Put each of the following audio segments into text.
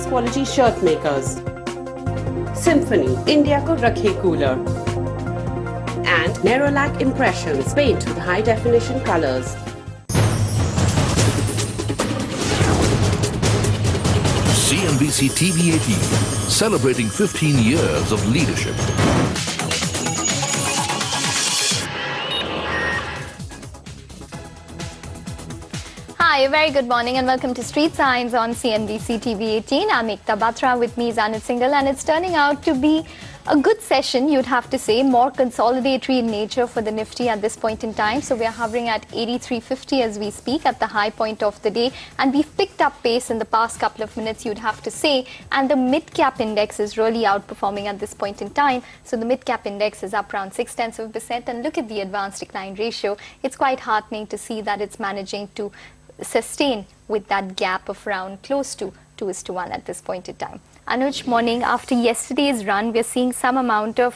quality shirt makers. Symphony, India ko rakhe cooler. And Nerolac Impressions, paint with high definition colors. CNBC TV 18, celebrating 15 years of leadership. Hi, a very good morning and welcome to Street Signs on CNBC TV 18. I'm Ekta Batra, with me is Anuj Singhal, and it's turning out to be a good session, you'd have to say, more consolidatory in nature for the Nifty at this point in time. So we are hovering at 8350 as we speak at the high point of the day, and we've picked up pace in the past couple of minutes, you'd have to say, and the mid-cap index is really outperforming at this point in time. So the mid-cap index is up around 0.6%, and look at the advanced decline ratio. It's quite heartening to see that it's managing to sustain with that gap of around close to 2:1 at this point in time. Anuj, morning. After yesterday's run, we're seeing some amount of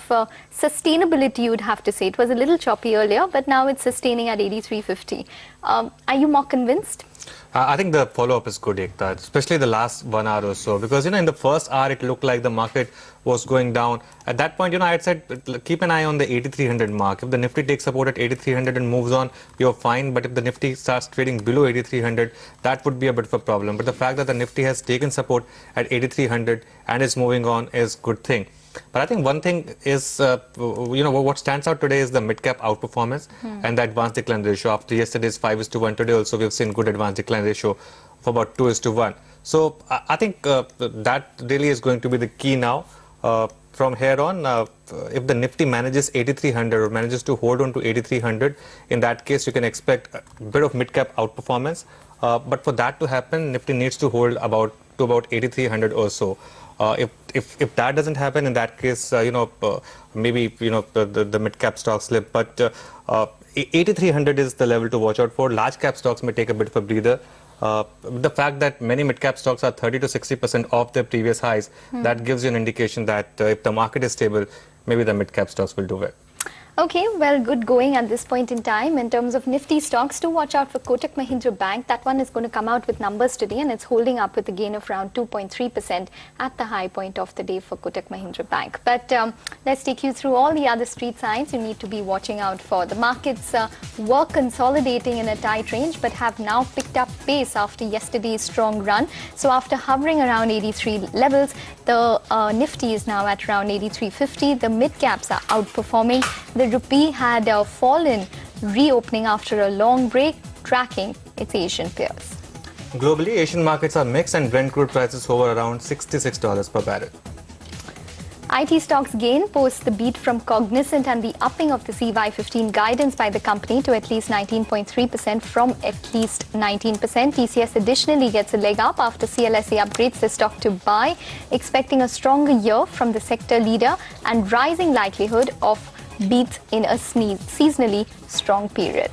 sustainability, you'd have to say. It was a little choppy earlier, but now it's sustaining at 8350. Are you more convinced? I think the follow-up is good, Ekta, especially the last 1 hour or so, because, in the first hour, it looked like the market was going down. At that point, I had said, keep an eye on the 8300 mark. If the Nifty takes support at 8300 and moves on, you're fine. But if the Nifty starts trading below 8300, that would be a bit of a problem. But the fact that the Nifty has taken support at 8300 and is moving on is a good thing. But I think one thing is, what stands out today is the mid-cap outperformance and the advanced decline ratio. After yesterday's 5:1, today also we've seen good advanced decline ratio for about 2:1. So I think that really is going to be the key now. From here on, if the Nifty manages 8300 or manages to hold on to 8300, in that case you can expect a bit of mid-cap outperformance. But for that to happen, Nifty needs to hold about 8300 or so. If that doesn't happen, in that case, maybe the mid-cap stocks slip. But 8300 is the level to watch out for. Large cap stocks may take a bit of a breather. The fact that many mid-cap stocks are 30 to 60% off their previous highs, that gives you an indication that if the market is stable, maybe the mid-cap stocks will do well. Okay, well, good going at this point in time. In terms of Nifty stocks, do watch out for Kotak Mahindra Bank. That one is going to come out with numbers today, and it's holding up with a gain of around 2.3% at the high point of the day for Kotak Mahindra Bank. But let's take you through all the other street signs you need to be watching out for. The markets were consolidating in a tight range, but have now picked up pace after yesterday's strong run. So after hovering around 83 levels, the Nifty is now at around 8350. The mid-caps are outperforming. The rupee had fallen, reopening after a long break, tracking its Asian peers. Globally, Asian markets are mixed and Brent crude prices hover around $66 per barrel. IT stocks gain post the beat from Cognizant and the upping of the CY15 guidance by the company to at least 19.3% from at least 19%. TCS additionally gets a leg up after CLSA upgrades the stock to buy, expecting a stronger year from the sector leader and rising likelihood of beats in a seasonally strong period.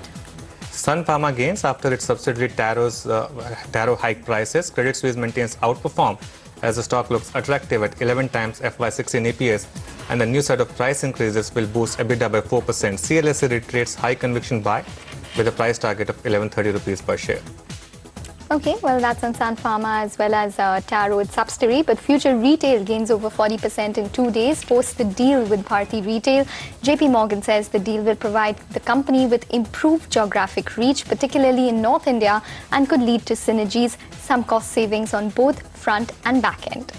Sun Pharma gains after its subsidiary Taro hike prices. Credit Suisse maintains outperform as the stock looks attractive at 11 times FY16 EPS, and the new set of price increases will boost EBITDA by 4%. CLSA reiterates high conviction buy with a price target of 1130 rupees per share. Okay, well, that's on Sun Pharma as well as Taro, its subsidiary. But Future Retail gains over 40% in 2 days post the deal with Bharti Retail. JP Morgan says the deal will provide the company with improved geographic reach, particularly in North India, and could lead to synergies, some cost savings on both front and back end.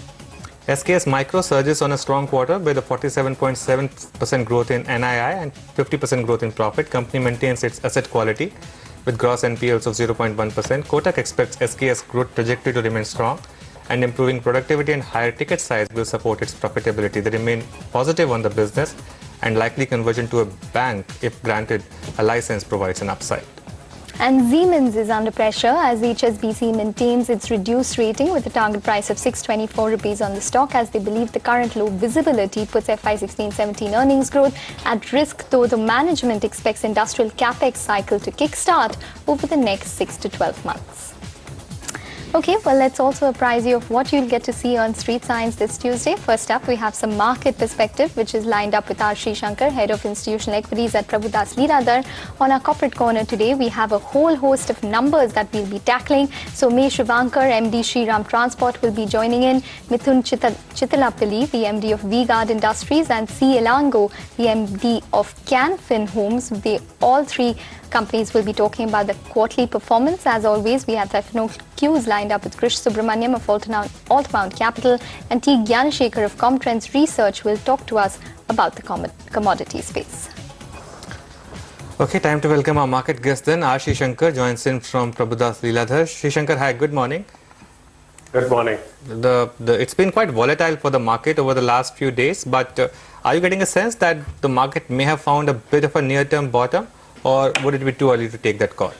SKS Micro surges on a strong quarter with a 47.7% growth in NII and 50% growth in profit. Company maintains its asset quality with gross NPLs of 0.1%. Kotak expects SKS growth trajectory to remain strong, and improving productivity and higher ticket size will support its profitability. They remain positive on the business, and likely conversion to a bank, if granted a license, provides an upside. And Siemens is under pressure as HSBC maintains its reduced rating with a target price of 624 rupees on the stock, as they believe the current low visibility puts FY16-17 earnings growth at risk, though the management expects industrial capex cycle to kickstart over the next 6 to 12 months. Okay, well, let's also apprise you of what you'll get to see on Street Science this Tuesday. First up, we have some market perspective, which is lined up with R. Shankar, Head of Institutional Equities at Prabhudas Lilladher. On our corporate corner today, we have a whole host of numbers that we'll be tackling. So, May Shivankar, MD Shriram Transport, will be joining in. Mithun Chittilapalli, the MD of V-Guard Industries, and C. Elango, the MD of Canfin Homes. They all three companies will be talking about the quarterly performance. As always, we have FNOQs lined up with Krish Subramaniam of Altmount Capital, and T. Gyanashekhar of Comtrends Research will talk to us about the commodity space. Okay, time to welcome our market guest then. R. Shankar joins in from Prabhudas Lilladher. Shankar, hi, good morning. Good morning. It's been quite volatile for the market over the last few days, but are you getting a sense that the market may have found a bit of a near-term bottom, or would it be too early to take that call?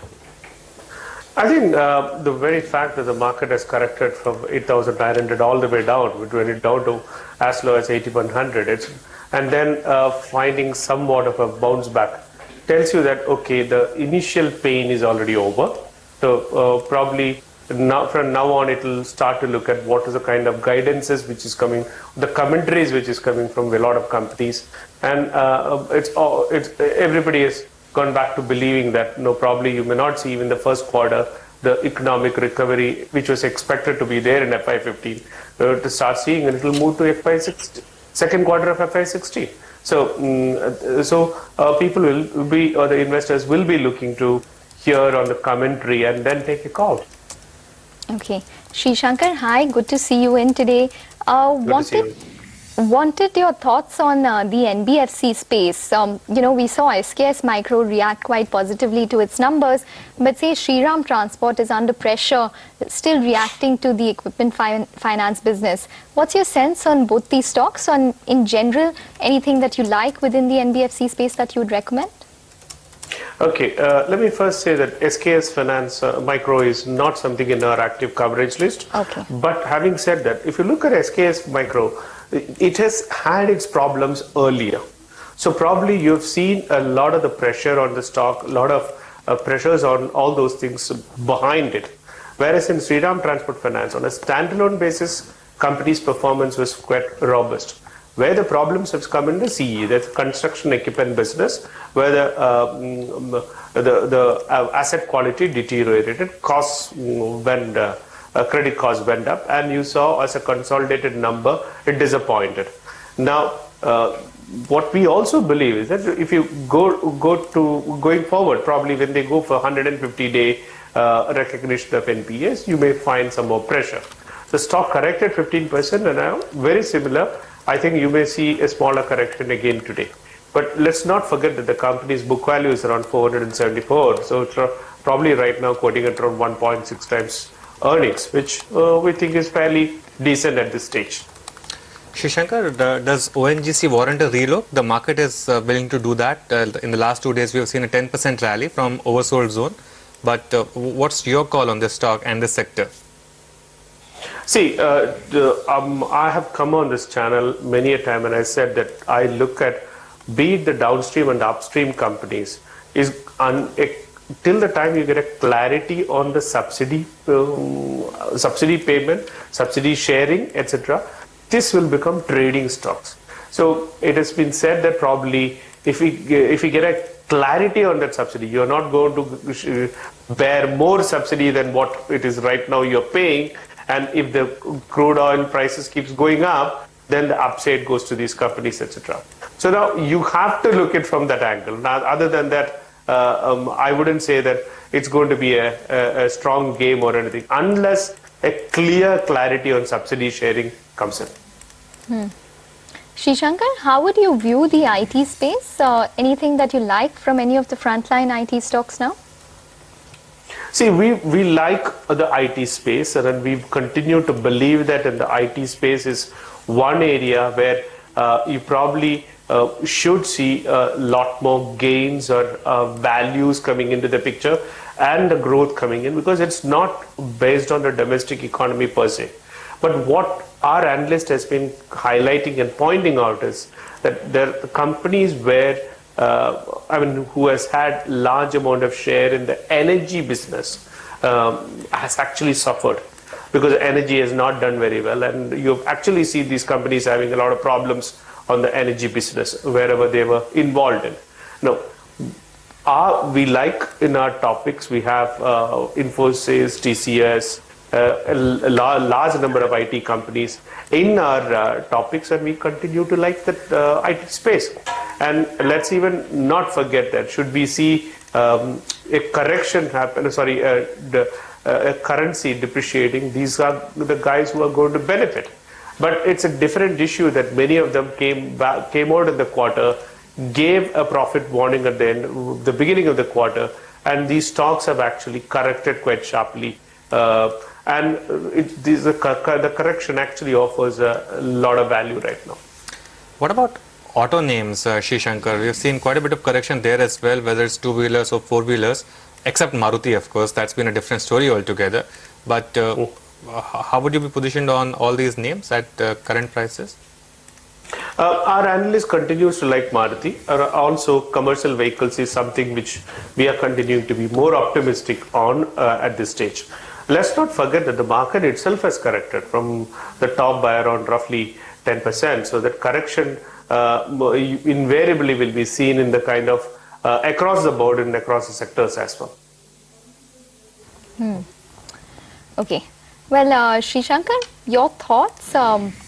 I think the very fact that the market has corrected from 8,900 all the way down, which went down to as low as 8,100, and then finding somewhat of a bounce back, tells you that, okay, the initial pain is already over. So probably now, from now on, it will start to look at what is the kind of guidances which is coming, the commentaries which is coming from a lot of companies, and everybody has gone back to believing that no, probably you may not see even the first quarter the economic recovery which was expected to be there in FY15 to start seeing, and it will move to FY16, second quarter of FY16. So, people will be, or the investors will be looking to hear on the commentary and then take a call. Okay, Sri Shankar, hi, good to see you in today. Wanted your thoughts on the NBFC space. We saw SKS Micro react quite positively to its numbers, but say Shriram Transport is under pressure, still reacting to the equipment finance business. What's your sense on both these stocks? On in general, anything that you like within the NBFC space that you would recommend? Okay, let me first say that SKS Finance Micro is not something in our active coverage list. Okay. But having said that, if you look at SKS Micro, it has had its problems earlier. So probably you've seen a lot of the pressure on the stock, a lot of pressures on all those things behind it. Whereas in Shriram Transport Finance, on a standalone basis, company's performance was quite robust. Where the problems have come in the CE, that's construction equipment business, where the asset quality deteriorated, costs went, credit costs went up, and you saw as a consolidated number, it disappointed. Now, what we also believe is that if you going forward, probably when they go for 150-day recognition of NPAs, you may find some more pressure. The stock corrected 15%, and now very similar. I think you may see a smaller correction again today. But let's not forget that the company's book value is around 474. So it's probably right now quoting at around 1.6 times earnings, which we think is fairly decent at this stage. Sri Shankar, does ONGC warrant a relook? The market is willing to do that. In the last 2 days, we have seen a 10% rally from oversold zone. But what's your call on this stock and this sector? See, I have come on this channel many a time, and I said that I look at be it the downstream and upstream companies till the time you get a clarity on the subsidy payment, subsidy sharing, etc. This will become trading stocks. So it has been said that probably if we get a clarity on that subsidy, you're not going to bear more subsidy than what it is right now you're paying. And if the crude oil prices keeps going up, then the upside goes to these companies, etc. So now you have to look at from that angle. Now, other than that, I wouldn't say that it's going to be a strong game or anything, unless a clear clarity on subsidy sharing comes in. Sri Shankar, how would you view the IT space? Anything that you like from any of the frontline IT stocks now? See, we like the IT space, and we continue to believe that in the IT space is one area where you probably should see a lot more gains or values coming into the picture and the growth coming in, because it's not based on the domestic economy per se. But what our analyst has been highlighting and pointing out is that there are companies where who has had large amount of share in the energy business has actually suffered. because energy has not done very well, and you actually see these companies having a lot of problems on the energy business wherever they were involved in. Now, we like in our topics, we have Infosys, TCS, a large number of IT companies in our topics, and we continue to like that IT space. And let's even not forget that should we see a correction happen, a currency depreciating, these are the guys who are going to benefit. But it's a different issue that many of them came out in the quarter, gave a profit warning at the beginning of the quarter, and these stocks have actually corrected quite sharply. And the correction actually offers a lot of value right now. What about auto names, Srishankar? We've seen quite a bit of correction there as well, whether it's two-wheelers or four-wheelers, except Maruti, of course. That's been a different story altogether. But how would you be positioned on all these names at current prices? Our analyst continues to like Maruti. Also, commercial vehicles is something which we are continuing to be more optimistic on at this stage. Let's not forget that the market itself has corrected from the top by around roughly 10%. So that correction invariably will be seen in the kind of across the board and across the sectors as well. Okay. Well, Srishankar, your thoughts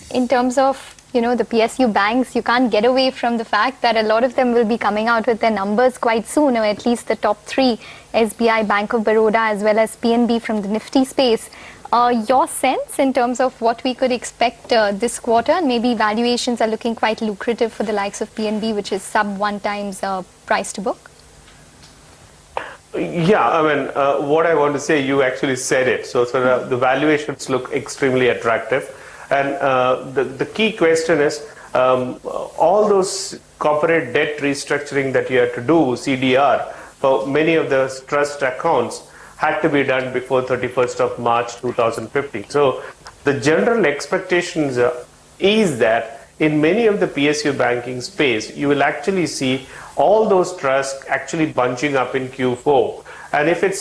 in terms of the PSU banks? You can't get away from the fact that a lot of them will be coming out with their numbers quite soon, or at least the top three, SBI, Bank of Baroda, as well as PNB from the Nifty space. Your sense in terms of what we could expect this quarter, and maybe valuations are looking quite lucrative for the likes of PNB, which is sub 1 times price to book? Yeah, I mean, what I want to say, you actually said it. So the valuations look extremely attractive. And the key question is, all those corporate debt restructuring that you have to do, CDR, for many of the trust accounts had to be done before 31st of March 2015. So the general expectations is that in many of the PSU banking space, you will actually see all those trusts actually bunching up in Q4. And if it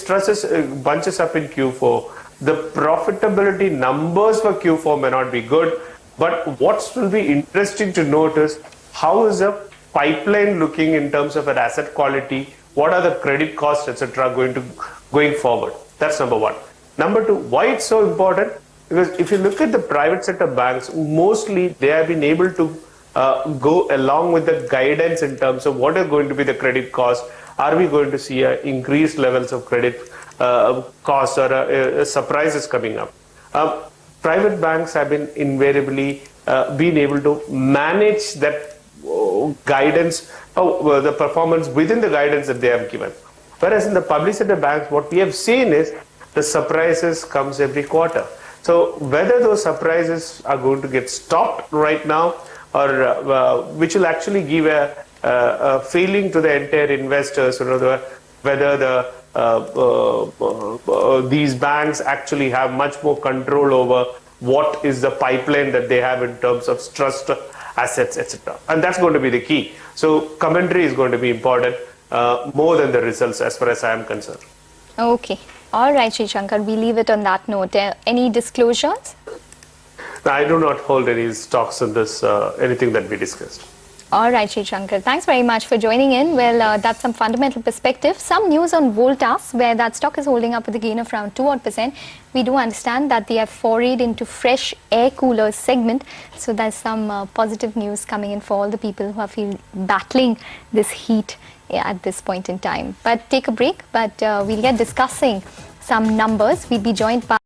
bunches up in Q4, the profitability numbers for Q4 may not be good, but what will be interesting to note is how is the pipeline looking in terms of an asset quality, what are the credit costs, etc. going forward. That's number one. Number two, why it's so important? Because if you look at the private sector banks, mostly they have been able to go along with the guidance in terms of what are going to be the credit costs. Are we going to see increased levels of credit costs or surprises coming up? Private banks have been invariably been able to manage that guidance, the performance within the guidance that they have given. Whereas in the public sector banks, what we have seen is the surprises comes every quarter. So whether those surprises are going to get stopped right now, or which will actually give a feeling to the entire investors, whether these banks actually have much more control over what is the pipeline that they have in terms of trust assets, etc. And that's going to be the key. So commentary is going to be important more than the results as far as I am concerned. Okay. All right, Srishankar, we leave it on that note. Any disclosures? I do not hold any stocks in this, anything that we discussed. All right, Srishankar, thanks very much for joining in. Well, that's some fundamental perspective. Some news on Voltas, where that stock is holding up with a gain of around 2%. We do understand that they have forayed into fresh air coolers segment. So there's some positive news coming in for all the people who are battling this heat at this point in time. But take a break, but we'll get discussing some numbers. We'll be joined by